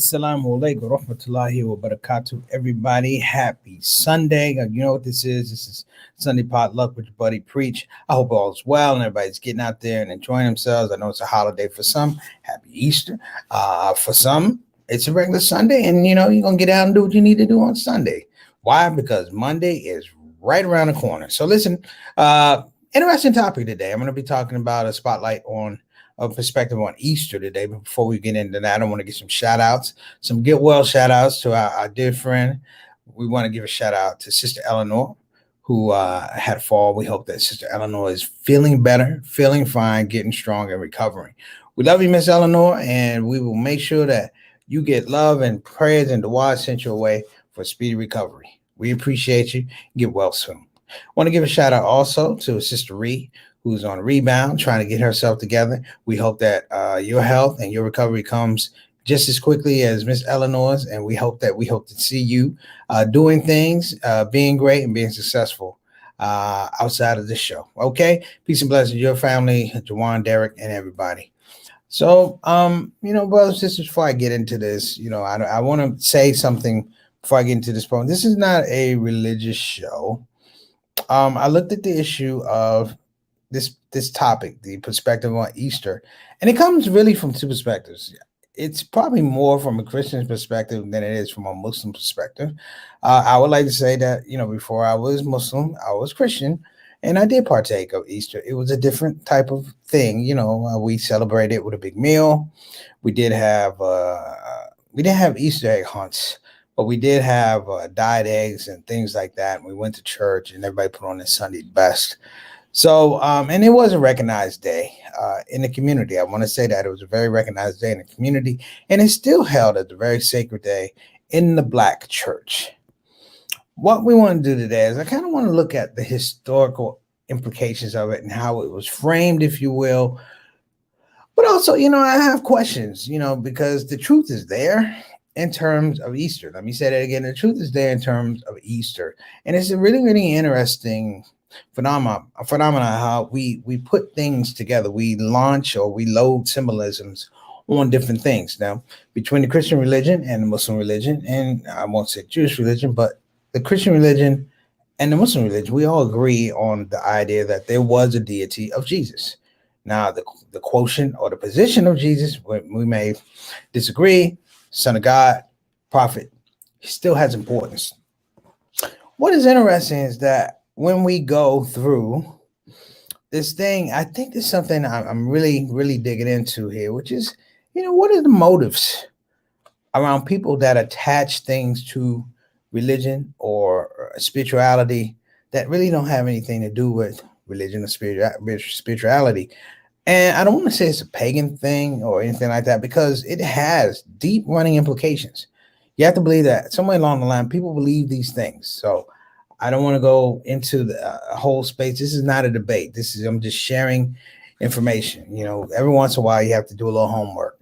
Assalamu alaikum rahmatullahi wa barakatuh. Everybody, happy Sunday. You know what this is? This is Sunday Potluck with your buddy Preach. I hope all is well and everybody's getting out there and enjoying themselves. I know it's a holiday for some. Happy Easter. For some, it's a regular Sunday, and you're gonna get out and do what you need to do on Sunday. Why? Because Monday is right around the corner. So listen, interesting topic today. I'm gonna be talking about a spotlight on a perspective on Easter today. But before we get into that, I want to give some shout outs, some get well shout outs to our dear friend. We want to give a shout out to Sister Eleanor, who had a fall. We hope that Sister Eleanor is feeling better, feeling fine, getting strong, and recovering. We love you, Miss Eleanor, and we will make sure that you get love and prayers and du'as sent your way for speedy recovery. We appreciate you. Get well soon. Want to give a shout out also to Sister Ree, who's on rebound, trying to get herself together. We hope that your health and your recovery comes just as quickly as Miss Eleanor's, and we hope to see you doing things, being great, and being successful outside of this show. Okay, peace and blessings to your family, Jawan, Derek, and everybody. So, brothers and sisters, before I get into this, I want to say something before I get into this program. This is not a religious show. I looked at the issue of this topic, the perspective on Easter, and it comes really from two perspectives. It's probably more from a Christian perspective than it is from a Muslim perspective. I would like to say that before I was Muslim, I was Christian, and I did partake of Easter. It was a different type of thing. We celebrated it with a big meal. We didn't have Easter egg hunts, but we did have dyed eggs and things like that. And we went to church, and everybody put on their Sunday best. So, and it was a recognized day in the community. I want to say that it was a very recognized day in the community, and it's still held as a very sacred day in the Black church. What we want to do today is I kind of want to look at the historical implications of it and how it was framed, if you will. But also, I have questions, because the truth is there in terms of Easter. Let me say that again. The truth is there in terms of Easter. And it's a really, really interesting phenomena how we put things together. We launch or we load symbolisms on different things. Now, between the Christian religion and the Muslim religion, and I won't say Jewish religion, but the Christian religion and the Muslim religion, we all agree on the idea that there was a deity of Jesus. Now, the quotient or the position of Jesus, we may disagree, Son of God, prophet, he still has importance. What is interesting is that when we go through this thing, I think there's something I'm really, really digging into here, which is, what are the motives around people that attach things to religion or spirituality that really don't have anything to do with religion or spirituality? And I don't want to say it's a pagan thing or anything like that, because it has deep running implications. You have to believe that somewhere along the line, people believe these things. So I don't want to go into the whole space. This is not a debate. I'm just sharing information. Every once in a while, you have to do a little homework.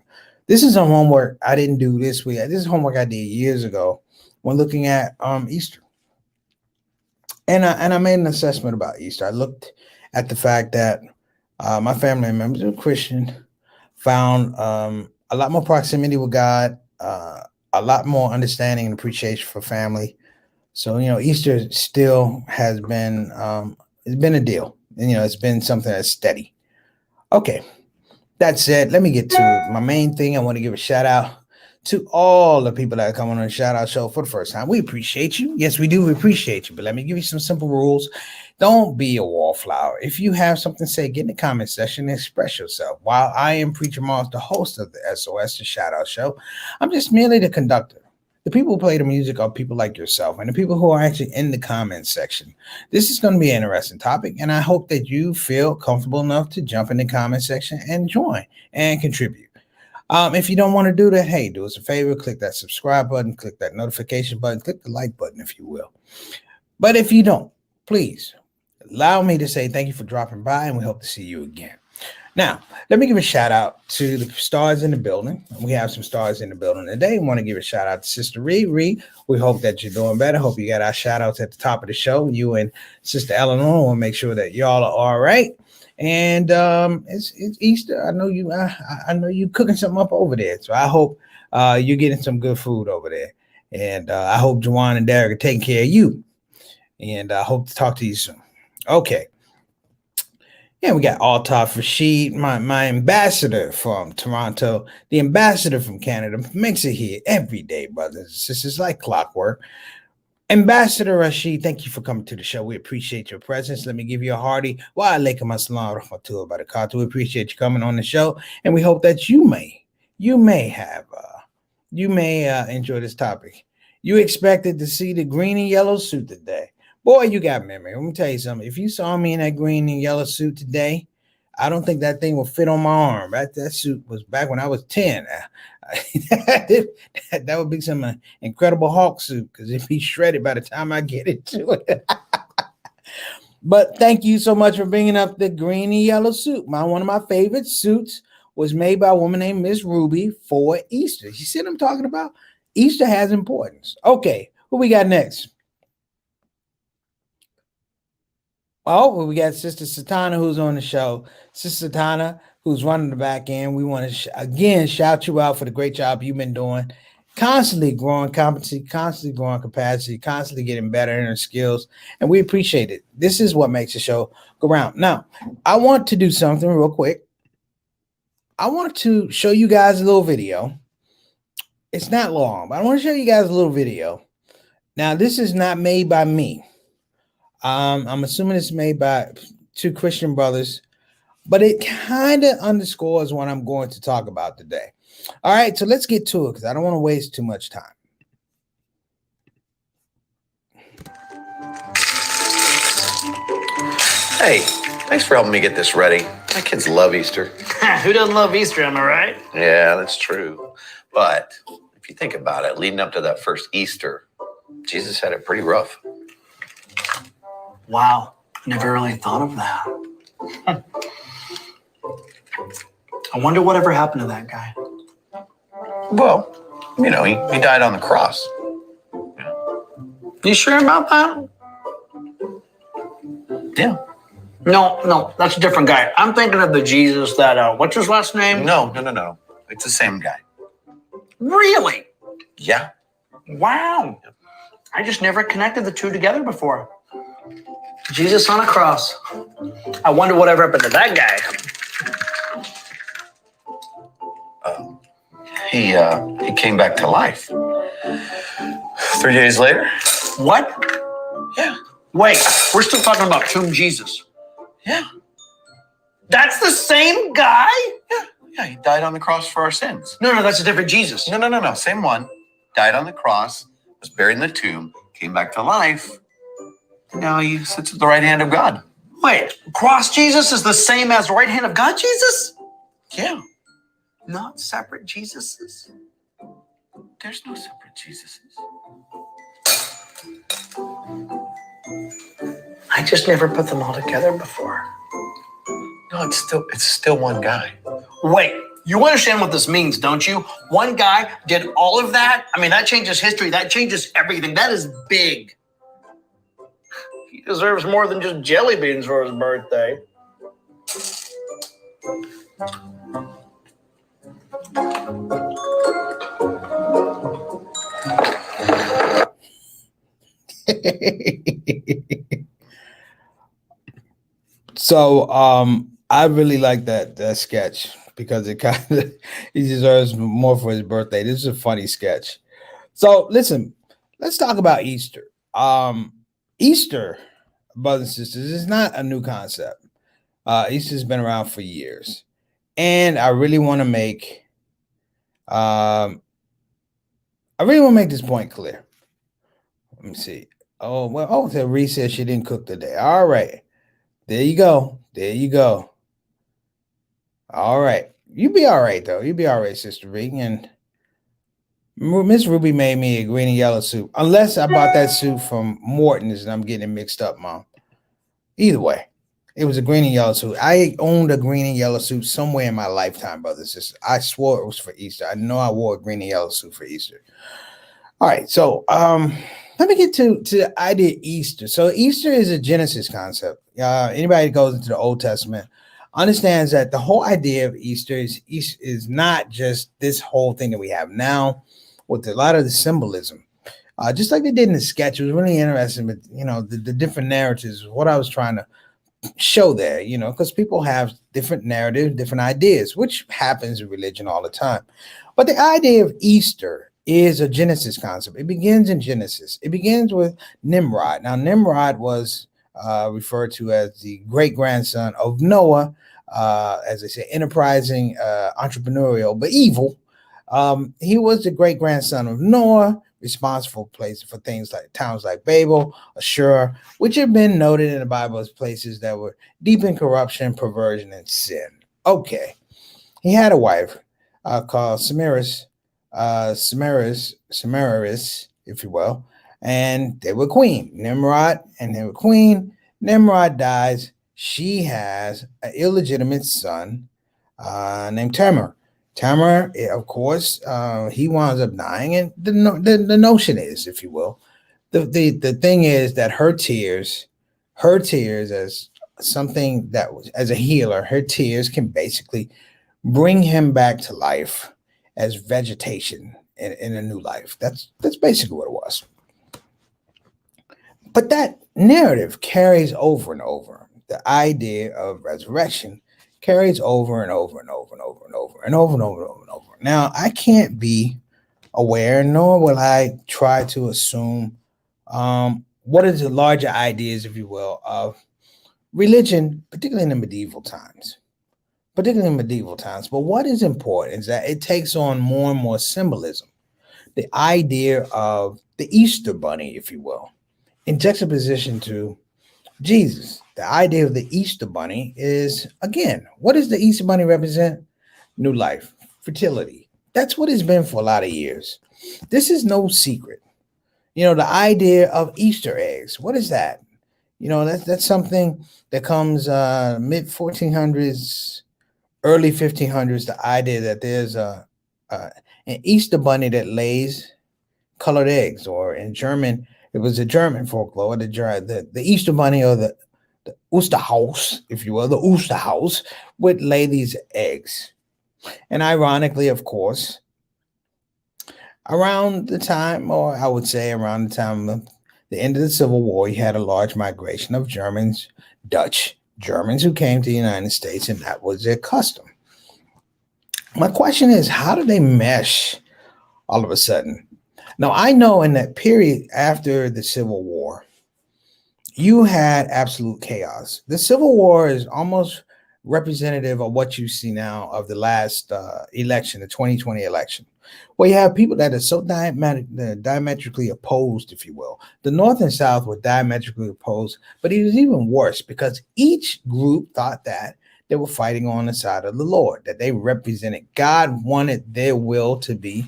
This is some homework I didn't do this week. This is homework I did years ago when looking at Easter. And I made an assessment about Easter. I looked at the fact that my family members who are Christian found a lot more proximity with God, a lot more understanding and appreciation for family. So, Easter still has been, it's been a deal. And, it's been something that's steady. Okay. That said, let me get to my main thing. I want to give a shout out to all the people that are coming on the shout out show for the first time. We appreciate you. Yes, we do. We appreciate you. But let me give you some simple rules. Don't be a wallflower. If you have something to say, get in the comment section and express yourself. While I am Preacher Moss, the host of the SOS, the shout out show, I'm just merely the conductor. The people who play the music are people like yourself and the people who are actually in the comments section. This is going to be an interesting topic, and I hope that you feel comfortable enough to jump in the comment section and join and contribute. If you don't want to do that, hey, do us a favor, click that subscribe button, click that notification button, click the like button if you will. But if you don't, please allow me to say thank you for dropping by, and we hope to see you again. Now, let me give a shout out to the stars in the building. We have some stars in the building today. We want to give a shout out to Sister Ree. Ree, we hope that you're doing better. Hope you got our shout outs at the top of the show. You and Sister Eleanor want to make sure that y'all are all right. And it's Easter. I know you cooking something up over there. So I hope you're getting some good food over there. And I hope Juwan and Derek are taking care of you. And I hope to talk to you soon. Okay. Yeah, we got Altaf Rashid, my ambassador from Toronto, the ambassador from Canada, makes it here every day, brothers and sisters, like clockwork. Ambassador Rashid, thank you for coming to the show. We appreciate your presence. Let me give you a hearty wa alaikum assalam rahmatullahi wa barakatuh. We appreciate you coming on the show, and we hope that you may enjoy this topic. You expected to see the green and yellow suit today. Boy, you got memory. Let me tell you something. If you saw me in that green and yellow suit today, I don't think that thing will fit on my arm. That suit was back when I was 10. That would be some Incredible Hulk suit because it'd be shredded by the time I get into it. But thank you so much for bringing up the green and yellow suit. One of my favorite suits was made by a woman named Miss Ruby for Easter. You see what I'm talking about? Easter has importance. Okay, who we got next? Oh, we got Sister Satana who's on the show. Sister Satana, who's running the back end. We want to, again, shout you out for the great job you've been doing. Constantly growing competency, constantly growing capacity, constantly getting better in her skills. And we appreciate it. This is what makes the show go round. Now, I want to do something real quick. I want to show you guys a little video. It's not long, but I want to show you guys a little video. Now, this is not made by me. I'm assuming it's made by two Christian brothers, but it kind of underscores what I'm going to talk about today. All right, so let's get to it because I don't want to waste too much time. Hey, thanks for helping me get this ready. My kids love Easter. Who doesn't love Easter, am I right? Yeah, that's true. But if you think about it, leading up to that first Easter, Jesus had it pretty rough. Wow, never really thought of that. I wonder whatever happened to that guy. Well, you know, he died on the cross. You sure about that? Yeah. No, that's a different guy. I'm thinking of the Jesus that, what's his last name? No. It's the same guy. Really? Yeah. Wow. I just never connected the two together before. Jesus on a cross. I wonder whatever happened to that guy. He came back to life. 3 days later? What? Yeah. Wait, we're still talking about Tomb Jesus. Yeah. That's the same guy? Yeah, he died on the cross for our sins. No, that's a different Jesus. No. Same one. Died on the cross, was buried in the tomb, came back to life. And now he sits at the right hand of God. Wait, cross Jesus is the same as the right hand of God Jesus? Yeah. Not separate Jesuses? There's no separate Jesuses. I just never put them all together before. No, it's still one guy. Wait, you understand what this means, don't you? One guy did all of that? I mean, that changes history. That changes everything. That is big. He deserves more than just jelly beans for his birthday. So I really like that sketch because it kind of he deserves more for his birthday. This is a funny sketch. So listen, let's talk about Easter. Easter, brothers and sisters, is not a new concept. Easter's been around for years, and I really want to make this point clear. Let me see. So Reese said she didn't cook today. All right. There you go. All right. You be all right, though. You be all right, Sister Regan. And Miss Ruby made me a green and yellow soup. Unless I bought that soup from Morton's and I'm getting it mixed up, Mom. Either way, it was a green and yellow soup. I owned a green and yellow soup somewhere in my lifetime, brothers and sisters. I swore it was for Easter. I know I wore a green and yellow soup for Easter. All right. So, let me get to the idea of Easter. So Easter is a Genesis concept. Anybody that goes into the Old Testament understands that the whole idea of Easter is not just this whole thing that we have now with a lot of the symbolism. Just like they did in the sketch, it was really interesting, but the different narratives, what I was trying to show there, because people have different narratives, different ideas, which happens in religion all the time. But the idea of Easter is a Genesis concept. It begins in Genesis. It begins with Nimrod. Now, Nimrod was referred to as the great grandson of Noah, as they say, enterprising, entrepreneurial, but evil. He was the great grandson of Noah, responsible places for things like towns like Babel, Ashur, which have been noted in the Bible as places that were deep in corruption, perversion, and sin. Okay, he had a wife called Samaris, if you will, and they were queen Nimrod, and they were queen. Nimrod dies. She has an illegitimate son named Tamar. Tamar, of course, he winds up dying, and the notion is, if you will, the thing is that her tears as something that was as a healer, her tears can basically bring him back to life as vegetation in a new life. That's basically what it was. But that narrative carries over and over. The idea of resurrection carries over and over and over and over and over and over and over and over and over. Now, I can't be aware, nor will I try to assume what is the larger ideas, if you will, of religion, particularly in the medieval times. But what is important is that it takes on more and more symbolism. The idea of the Easter bunny, if you will, in juxtaposition to Jesus. The idea of the Easter bunny is, again, what does the Easter bunny represent? New life, fertility. That's what it's been for a lot of years. This is no secret. The idea of Easter eggs. What is that? That's something that comes mid 1400s, early 1500s. The idea that there's an Easter bunny that lays colored eggs, or in German, it was a German folklore. The Easter bunny, or the Osterhaus, if you will, the Osterhaus would lay these eggs. And ironically, of course, around the time of the end of the Civil War, you had a large migration of Dutch Germans who came to the United States, and that was their custom. My question is, how do they mesh all of a sudden? Now, I know in that period after the Civil War, you had absolute chaos. The Civil War is almost representative of what you see now of the last election, the 2020 election, where you have people that are so diametrically opposed, if you will. The North and South were diametrically opposed, but it was even worse because each group thought that they were fighting on the side of the Lord, that they represented God, wanted their will to be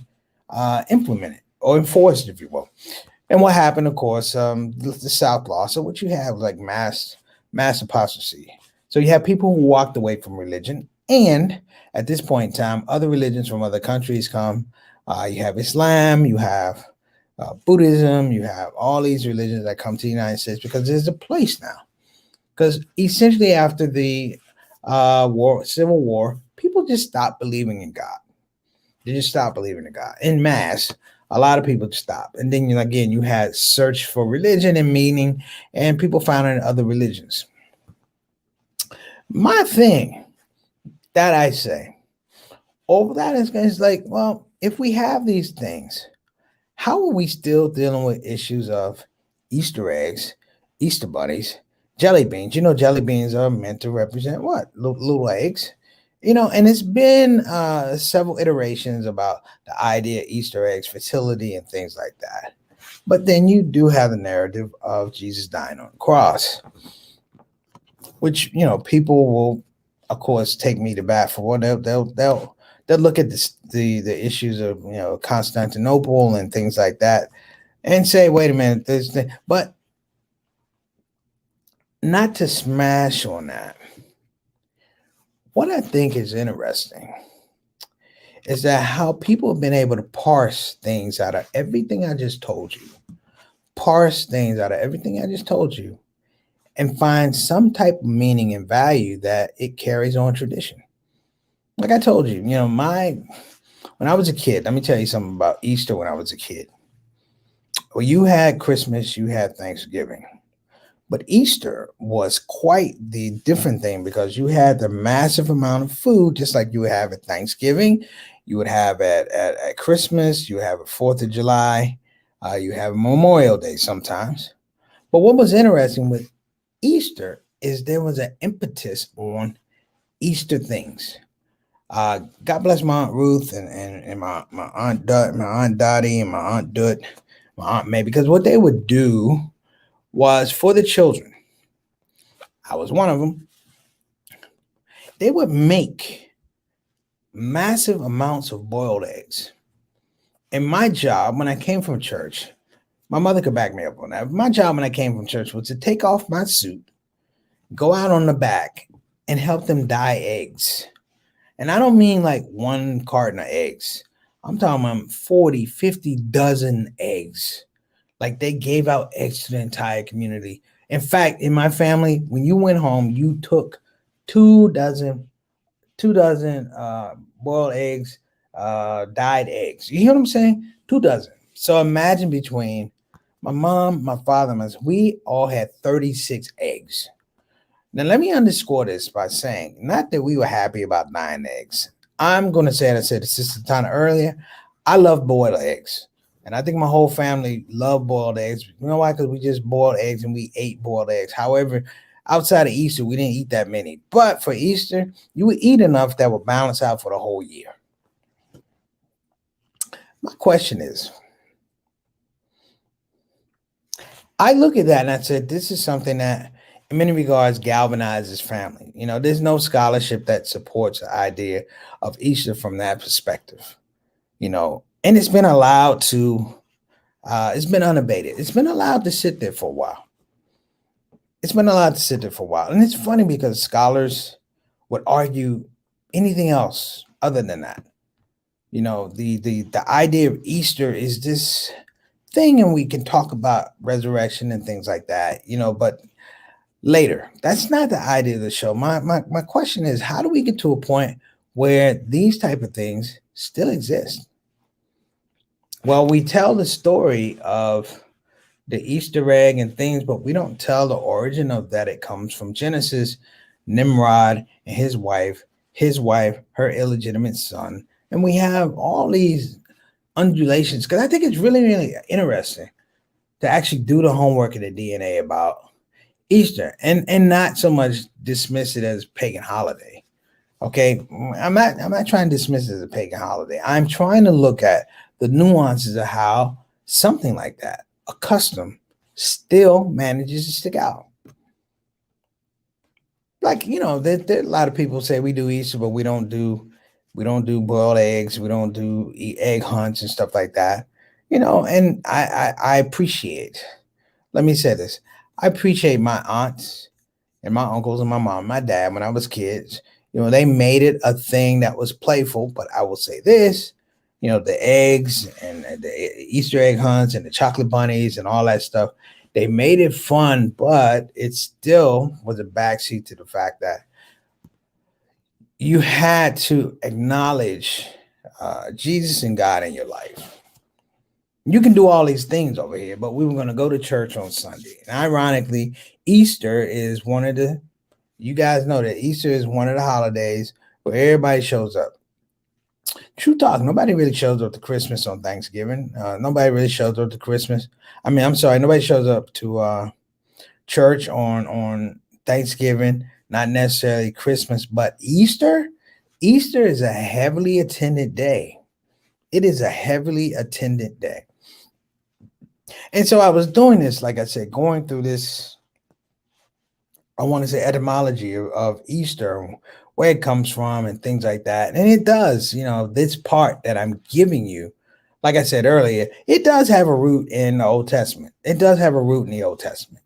implemented or enforced, if you will. And what happened, of course, the South lost. So what you have like mass apostasy. So you have people who walked away from religion, and at this point in time, other religions from other countries come. You have Islam, you have Buddhism, you have all these religions that come to the United States because there's a place now. Because essentially after the Civil War, people just stopped believing in God. They just stopped believing in God en masse. A lot of people stopped. And then again, you had search for religion and meaning, and people found it in other religions. My thing that I say over that is like, well, if we have these things, how are we still dealing with issues of Easter eggs, Easter bunnies, jelly beans? Jelly beans are meant to represent what? Little eggs. And it's been several iterations about the idea of Easter eggs, fertility, and things like that. But then you do have the narrative of Jesus dying on the cross, which, people will, of course, take me to bat for. They'll look at the issues of, Constantinople and things like that and say, wait a minute, but not to smash on that. What I think is interesting is that how people have been able to parse things out of everything I just told you, and find some type of meaning and value that it carries on tradition. Like I told you, when I was a kid, let me tell you something about Easter when I was a kid. Well, you had Christmas, you had Thanksgiving. But Easter was quite the different thing because you had the massive amount of food, just like you would have at Thanksgiving, you would have at Christmas, you have a 4th of July, you have Memorial Day sometimes. But what was interesting with Easter is there was an impetus on Easter things. God bless my Aunt Ruth and my Aunt Dot, my Aunt Dottie, and my Aunt Dut, my Aunt May, because what they would do was for the children. I was one of them. They would make massive amounts of boiled eggs. And my job when I came from church, my mother could back me up on that. My job when I came from church was to take off my suit, go out on the back, and help them dye eggs. And I don't mean like one carton of eggs. I'm talking about 40, 50 dozen eggs. Like they gave out eggs to the entire community. In fact, in my family, when you went home, you took 2 dozen, 2 dozen boiled eggs, dyed eggs. You hear what I'm saying? 2 dozen. So imagine between my mom, my father, and myself, we all had 36 eggs. Now, let me underscore this by saying, not that we were happy about 9 eggs. I'm going to say, and I said to Sister Tana earlier, I love boiled eggs. And I think my whole family loved boiled eggs. You know why? Because we just boiled eggs and we ate boiled eggs. However, outside of Easter, we didn't eat that many. But for Easter, you would eat enough that would balance out for the whole year. My question is, I look at that and I said, this is something that in many regards galvanizes family. There's no scholarship that supports the idea of Easter from that perspective, and it's been allowed to, it's been unabated. It's been allowed to sit there for a while. And it's funny because scholars would argue anything else other than that. The idea of Easter is this thing, and we can talk about resurrection and things like that, but later. That's not the idea of the show. My question is, how do we get to a point where these type of things still exist? Well, we tell the story of the Easter egg and things, but we don't tell the origin of that. It comes from Genesis, Nimrod and his wife, her illegitimate son. And we have all these undulations because I think it's really, really interesting to actually do the homework of the DNA about Easter and not so much dismiss it as pagan holiday. Okay. I'm not trying to dismiss it as a pagan holiday. I'm trying to look at the nuances of how something like that, a custom, still manages to stick out. Like, there a lot of people say we do Easter, but we don't do boiled eggs, we don't do egg hunts and stuff like that. And I appreciate, let me say this. I appreciate my aunts and my uncles and my mom, and my dad when I was kids. They made it a thing that was playful, but I will say this, the eggs and the Easter egg hunts and the chocolate bunnies and all that stuff, they made it fun, but it still was a backseat to the fact that you had to acknowledge Jesus and God in your life. You can do all these things over here, but we were going to go to church on Sunday. And ironically, Easter is you guys know that Easter is one of the holidays where everybody shows up. True talk, nobody really shows up to Christmas on Thanksgiving. Nobody really shows up to Christmas. Nobody shows up to church on Thanksgiving, not necessarily Christmas, but Easter. Easter is a heavily attended day. It is a heavily attended day. And so I was doing this, like I said, going through this, I want to say etymology of Easter, where it comes from and things like that. And it does, this part that I'm giving you, like I said earlier, it does have a root in the Old Testament. It does have a root in the Old Testament,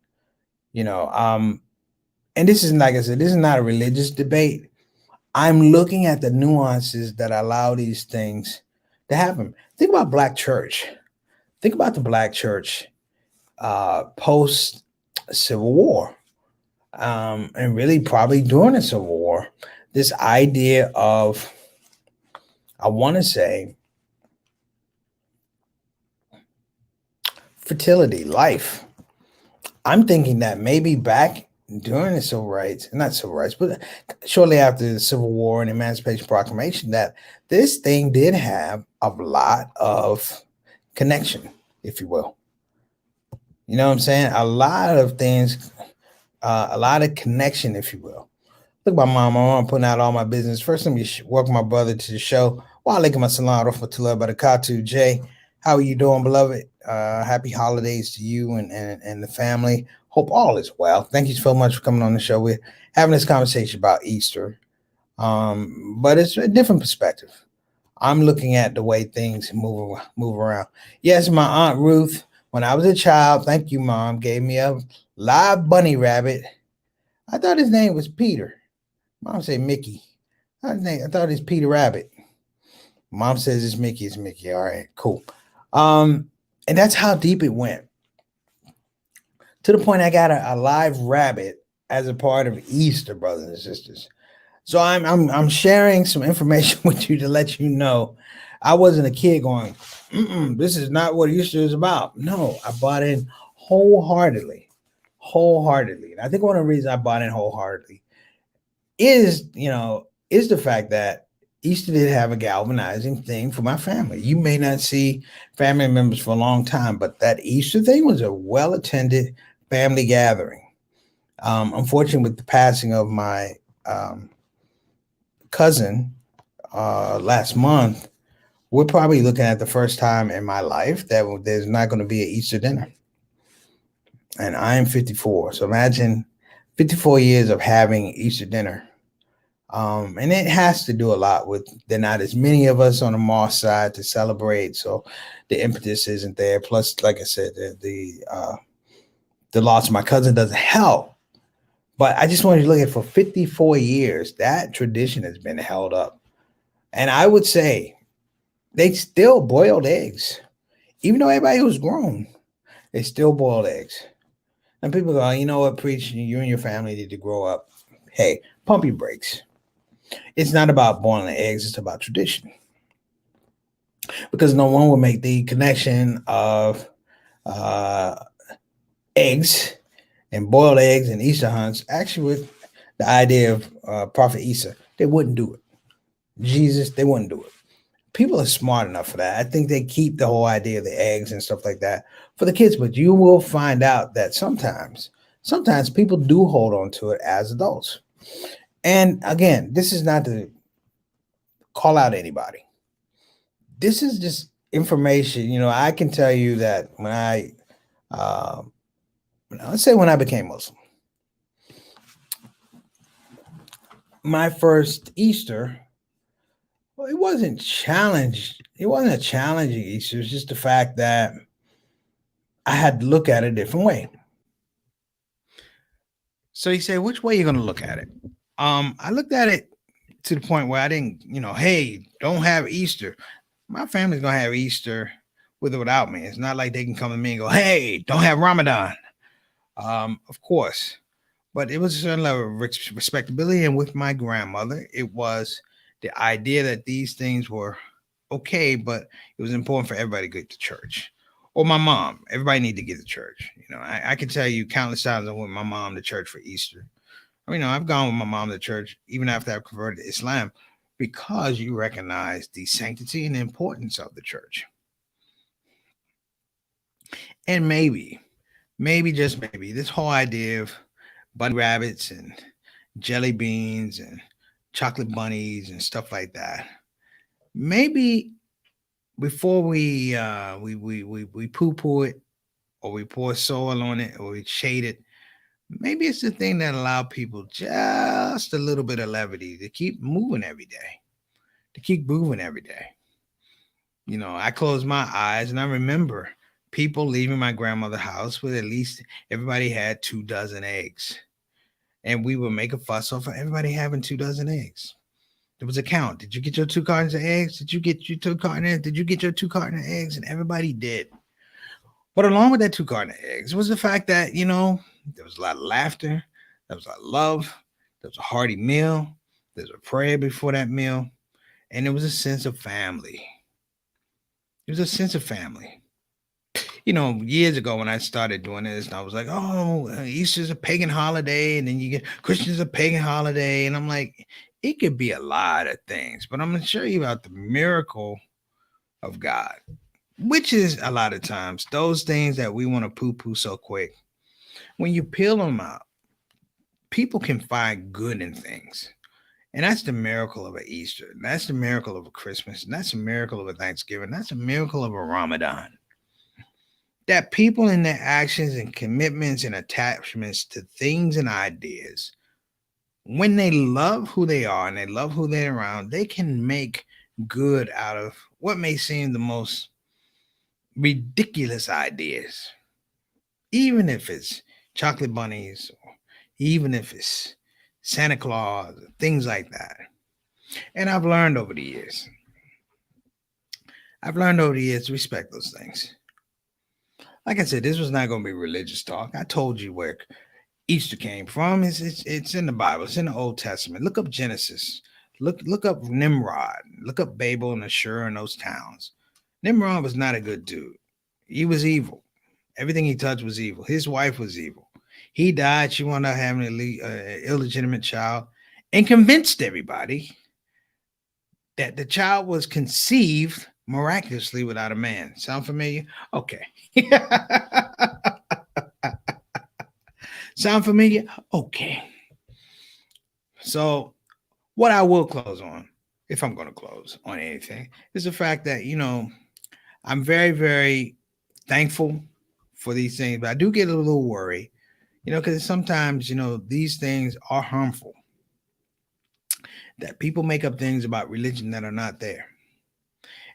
and this is, like I said, this is not a religious debate. I'm looking at the nuances that allow these things to happen. Think about Black church. Think about the Black church post Civil War. and really probably during the Civil War, this idea of, I want to say, fertility, life. I'm thinking that maybe back during the civil rights, not civil rights, but shortly after the Civil War and Emancipation Proclamation, that this thing did have a lot of connection, if you will. You know what I'm saying? A lot of things, a lot of connection, if you will. Look at my mom putting out all my business. First, let me welcome my brother to the show. Wa alaikum assalam wa rahmatullahi wa barakatuh. Jay, how are you doing, beloved? Happy holidays to you and the family. Hope all is well. Thank you so much for coming on the show. We're having this conversation about Easter, but it's a different perspective. I'm looking at the way things move around. Yes, my Aunt Ruth, when I was a child, thank you, Mom, gave me a live bunny rabbit. I thought his name was Peter. Mom said Mickey. I thought it's Peter Rabbit. Mom says it's Mickey. It's Mickey. All right, cool. And that's how deep it went. To the point I got a live rabbit as a part of Easter, brothers and sisters. So I'm sharing some information with you to let you know I wasn't a kid going, this is not what Easter is about. No, I bought in wholeheartedly. And I think one of the reasons I bought in wholeheartedly is the fact that Easter did have a galvanizing thing for my family. You may not see family members for a long time, but that Easter thing was a well-attended family gathering. Unfortunately, with the passing of my cousin last month, we're probably looking at the first time in my life that there's not going to be an Easter dinner. And I am 54. So imagine 54 years of having Easter dinner. And it has to do a lot with there not as many of us on the mosque side to celebrate. So the impetus isn't there. Plus, like I said, the loss of my cousin doesn't help. But I just wanted to look at for 54 years, that tradition has been held up. And I would say they still boiled eggs. Even though everybody was grown, they still boiled eggs. And people go, you know what, preach, you and your family need to grow up. Hey, pump your brakes. It's not about boiling eggs, it's about tradition. Because no one will make the connection of eggs and boiled eggs and Easter hunts actually with the idea of Prophet Isa. They wouldn't do it. Jesus, they wouldn't do it. People are smart enough for that. I think they keep the whole idea of the eggs and stuff like that for the kids, but you will find out that sometimes people do hold on to it as adults. And again, this is not to call out anybody. This is just information. I can tell you that when let's say when I became Muslim, my first Easter, well, it wasn't challenged. It wasn't a challenging Easter. It was just the fact that I had to look at it a different way. So you say, which way are you going to look at it? I looked at it to the point where I didn't, hey, don't have Easter. My family's going to have Easter with or without me. It's not like they can come to me and go, hey, don't have Ramadan. Of course. But it was a certain level of respectability. And with my grandmother, it was the idea that these things were okay, but it was important for everybody to get to church. Or my mom, everybody need to get to church. I can tell you countless times I went with my mom to church for Easter. I've gone with my mom to church even after I've converted to Islam because you recognize the sanctity and the importance of the church. And maybe just maybe, this whole idea of bunny rabbits and jelly beans and chocolate bunnies and stuff like that. Maybe before we poo-poo it or we pour soil on it or we shade it, maybe it's the thing that allowed people just a little bit of levity to keep moving every day. I close my eyes and I remember people leaving my grandmother's house with at least everybody had 2 dozen eggs. And we would make a fuss over everybody having 2 dozen eggs. There was a count. Did you get your 2 cartons of eggs? Did you get your 2 cartons? Did you get your 2 cartons of eggs? And everybody did. But along with that 2 cartons of eggs was the fact that, there was a lot of laughter, There was a love. There was a hearty meal. There's a prayer before that meal. And it was a sense of family. It was a sense of family. Years ago when I started doing this, I was like, oh, Easter's a pagan holiday. And then you get Christian's a pagan holiday. And I'm like, it could be a lot of things. But I'm going to show you about the miracle of God, which is a lot of times those things that we want to poo-poo so quick. When you peel them out, people can find good in things. And that's the miracle of an Easter. That's the miracle of a Christmas. And that's a miracle of a Thanksgiving. That's a miracle of a Ramadan. That people in their actions and commitments and attachments to things and ideas, when they love who they are and they love who they're around, they can make good out of what may seem the most ridiculous ideas. Even if it's chocolate bunnies, or even if it's Santa Claus, things like that. And I've learned over the years to respect those things. Like I said, this was not going to be religious talk. I told you where Easter came from. It's in the Bible. It's in the Old Testament. Look up Genesis. Look up Nimrod. Look up Babel and Ashur and those towns. Nimrod was not a good dude. He was evil. Everything he touched was evil. His wife was evil. He died. She wound up having an illegitimate child and convinced everybody that the child was conceived miraculously without a man. Sound familiar? Okay. Sound familiar? Okay. So what I will close on, if I'm going to close on anything, is the fact that, I'm very, very thankful for these things, but I do get a little worried, because sometimes, these things are harmful. That people make up things about religion that are not there.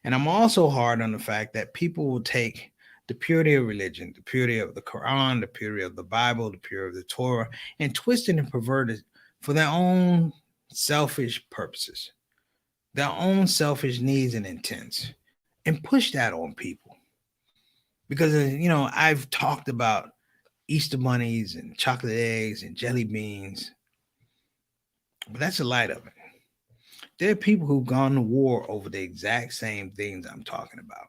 And I'm also hard on the fact that people will take the purity of religion, the purity of the Quran, the purity of the Bible, the purity of the Torah, and twist it and pervert it for their own selfish purposes, their own selfish needs and intents, and push that on people. Because, I've talked about Easter bunnies and chocolate eggs and jelly beans, but that's the light of it. There are people who've gone to war over the exact same things I'm talking about.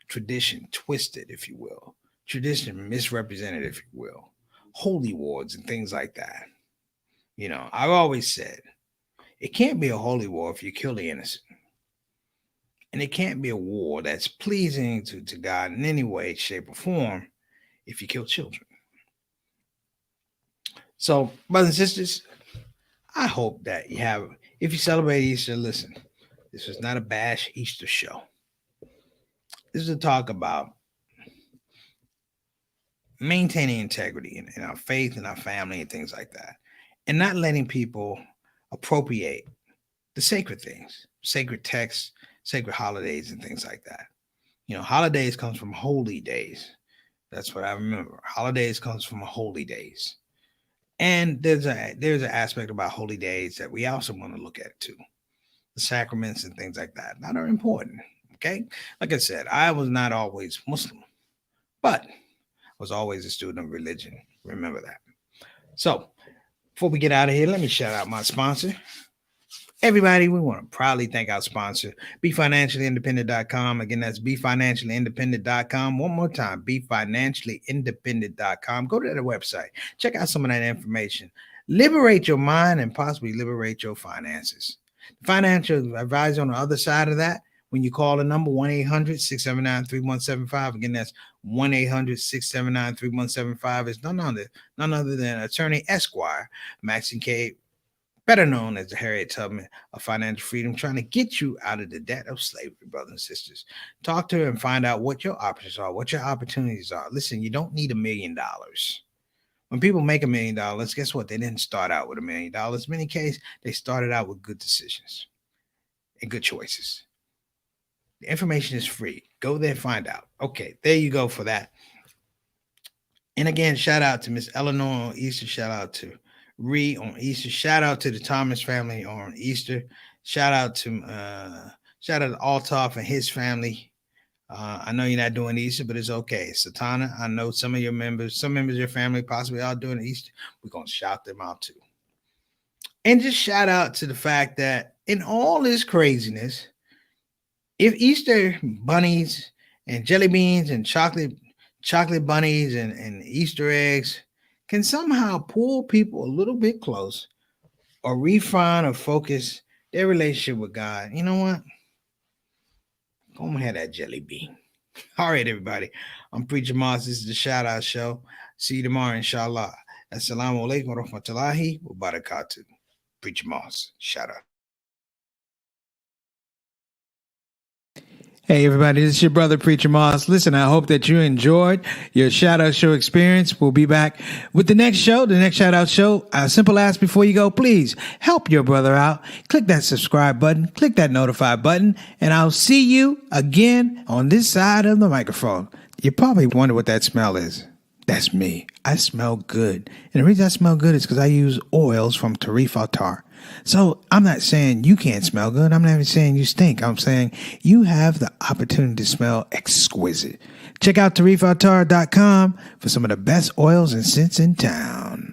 Tradition twisted, if you will. Tradition misrepresented, if you will. Holy wars and things like that. I've always said, it can't be a holy war if you kill the innocent. And it can't be a war that's pleasing to God in any way, shape, or form if you kill children. So, brothers and sisters, I hope that if you celebrate Easter, listen, this is not a bash Easter show. This is a talk about maintaining integrity in our faith and our family and things like that, and not letting people appropriate the sacred things, sacred texts, sacred holidays, and things like that. Holidays comes from holy days. That's what I remember. Holidays comes from holy days. And there's an aspect about holy days that we also want to look at too. The sacraments and things like that are important. Okay. Like I said, I was not always Muslim, but I was always a student of religion. Remember that. So before we get out of here, let me shout out my sponsor. Everybody, we want to proudly thank our sponsor, BeFinanciallyIndependent.com. Again, that's BeFinanciallyIndependent.com. One more time, BeFinanciallyIndependent.com. Go to the website. Check out some of that information. Liberate your mind and possibly liberate your finances. The financial advisor on the other side of that, when you call the number 1-800-679-3175, again, that's 1-800-679-3175, is none other than Attorney Esquire Maxine K., better known as the Harriet Tubman of Financial Freedom, trying to get you out of the debt of slavery, brothers and sisters. Talk to her and find out what your options are, what your opportunities are. Listen, you don't need $1 million. When people make $1 million, guess what? They didn't start out with $1 million. In many cases, they started out with good decisions and good choices. The information is free. Go there and find out. Okay, there you go for that. And again, shout out to Miss Eleanor on Easter. Shout out to Ree on Easter. Shout out to the Thomas family on Easter. Shout out to Althoff and his family I know you're not doing Easter, but it's okay. Satana, I know some of members of your family possibly are doing Easter. We're going to shout them out too. And just shout out to the fact that in all this craziness, if Easter bunnies and jelly beans and chocolate bunnies and Easter eggs can somehow pull people a little bit close or refine or focus their relationship with God, you know what? Go and have that jelly bean. All right, everybody. I'm Preacher Moss. This is the Shout Out Show. See you tomorrow, inshallah. Assalamu alaikum wa rahmatullahi wa barakatuh. Preacher Moss. Shout out. Hey, everybody, this is your brother, Preacher Moss. Listen, I hope that you enjoyed your Shout Out Show experience. We'll be back with the next show, the next Shout Out Show. A simple ask before you go, please help your brother out. Click that subscribe button, click that notify button, and I'll see you again on this side of the microphone. You probably wonder what that smell is. That's me. I smell good. And the reason I smell good is because I use oils from Tarif Tar. So I'm not saying you can't smell good. I'm not even saying you stink. I'm saying you have the opportunity to smell exquisite. Check out tarifatar.com for some of the best oils and scents in town.